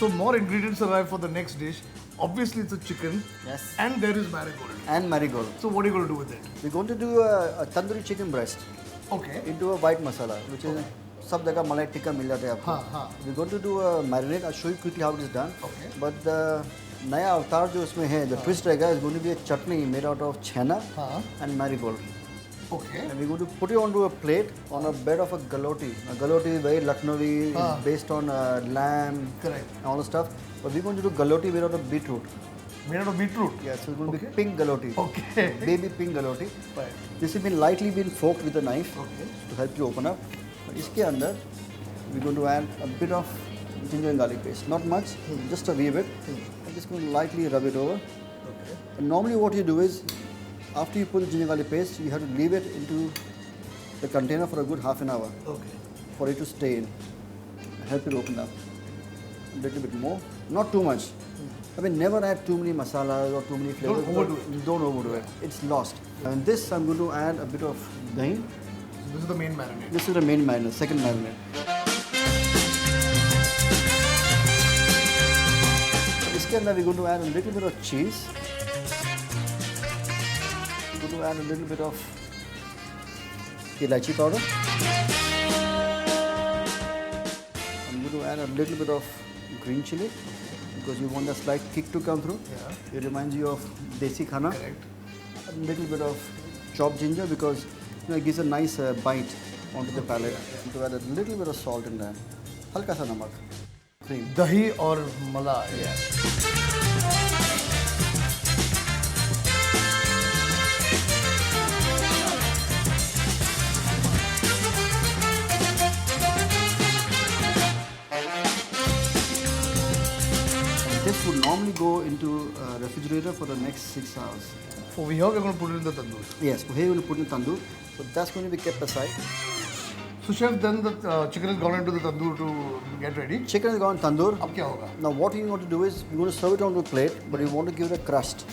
So more ingredients arrive for the next dish. Obviously, it's a chicken. Yes. And there is marigold. And marigold. So what are you going to do with it? We're going to do a tandoori chicken breast Okay. into a white masala, which is सब जगह मलाई टिक्का मिल जाता है आपको. हाँ. We're going to do a marinade. I'll show you quickly how it is done. Okay. But the नया अवतार जो इसमें है, the twist रहेगा is going to be a chutney made out of chana हाँ. and marigold. Okay. And we're going to put it onto a plate on a bed of a galoti. A galoti is very Lucknowi, it's based on lamb Correct. and all the stuff. But we're going to do galoti made out of beetroot. Made out of beetroot. Yeah, so it's going to be pink galoti. Okay. Baby pink galoti. Right. This has been lightly forked with a knife Okay. to help you open up. But इसके अंदर we're going to add a bit of ginger and garlic paste. Not much, just a wee bit. I'm just going to lightly rub it over. Okay. And normally what you do is, after you put the ginger garlic paste, you have to leave it into the container for a good half an hour Okay. for it to stay in. Help it open up. A little bit more, not too much. I mean, never add too many masalas or too many flavors. Don't overdo it. Don't overdo it. It's lost. And this, I'm going to add a bit of dahi. So this is the main marinade. This is the main marinade, second marinade. इसके अंदर we're going to add a little bit of cheese. We're going to add a little bit of elaichi powder. I'm going to add a little bit of green chili because you want a slight kick to come through. Yeah. It reminds you of desi khana. Correct. A little bit of chopped ginger because it gives a nice bite onto the palate. To add a little bit of salt in there. हल्का सा नमक. Cream. Dahi or malai. This would normally go into a refrigerator for the next 6 hours. Over here, we're going to put it in the tandoor. Yes, here we're going to put in tandoor. So that's going to be kept aside. So chef, then the chicken has gone into the tandoor to get ready. Chicken is gone tandoor. अब क्या होगा? Now what you want to do is, you want to serve it onto a plate, but you want to give it a crust.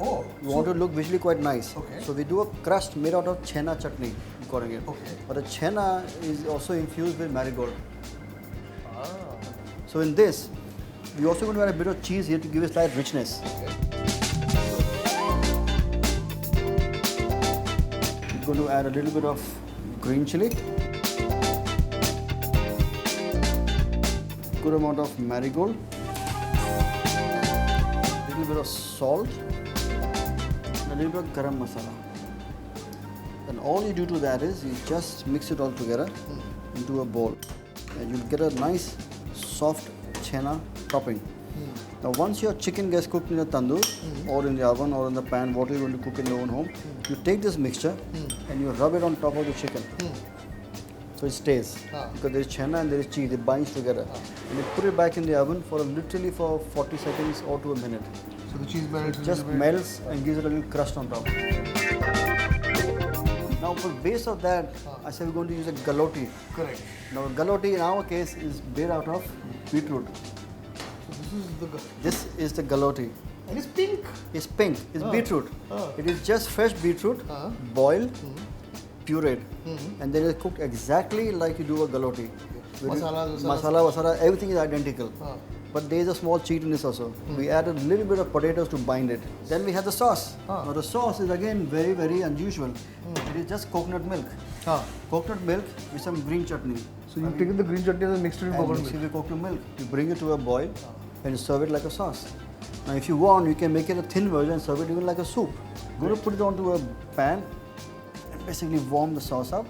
Oh. You want to look visually quite nice. Okay. So we do a crust made out of chena chutney, we're calling it. Okay. But the chena is also infused with marigold. Ah. So in this, we also going to add a bit of cheese here to give it slight richness. We're going to add a little bit of green chili. Good amount of marigold. Little bit of salt. And a little bit of garam masala. And all you do to that is you just mix it all together into a bowl. And you'll get a nice soft chena topping. Now once your chicken gets cooked in the tandoor or in the oven or in the pan, what you're going to cook in your own home, you take this mixture and you rub it on top of the chicken. So it stays. Because there is chena and there is cheese, it binds together. And you put it back in the oven for literally for 40 seconds or to a minute. So the cheese melts. Just melts and gives it a little crust on top. Now for base of that, I said we're going to use a galoti. Correct. Now galoti in our case is made out of beetroot. So this is the. This is the galoti. And it's pink. It's pink. It's beetroot. Ah. It is just fresh beetroot, boiled, pureed, and then it's cooked exactly like you do a galoti. Masala, everything is identical. But there is a small cheat in this also. We added a little bit of potatoes to bind it. Then we have the sauce. Now the sauce is again very, very unusual. It is just coconut milk. Coconut milk with some green chutney. So you've taken the green chutney and mixed it with And coconut mix it milk. with coconut milk. You bring it to a boil and serve it like a sauce. Now if you want, you can make it a thin version and serve it even like a soup. You're going to put it onto a pan and basically warm the sauce up.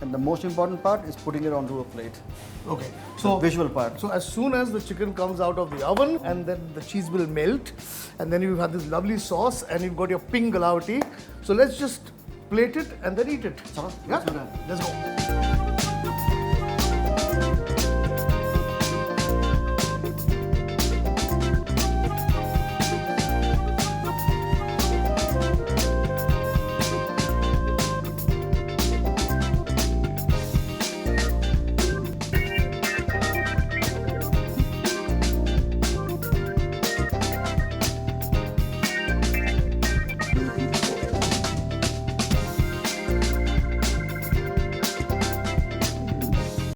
And the most important part is putting it onto a plate. Okay. The So visual part. So as soon as the chicken comes out of the oven, and then the cheese will melt, and then you have this lovely sauce, and you've got your pink galati. So let's just plate it and then eat it. Chalo, Yeah? let's do that. Let's go.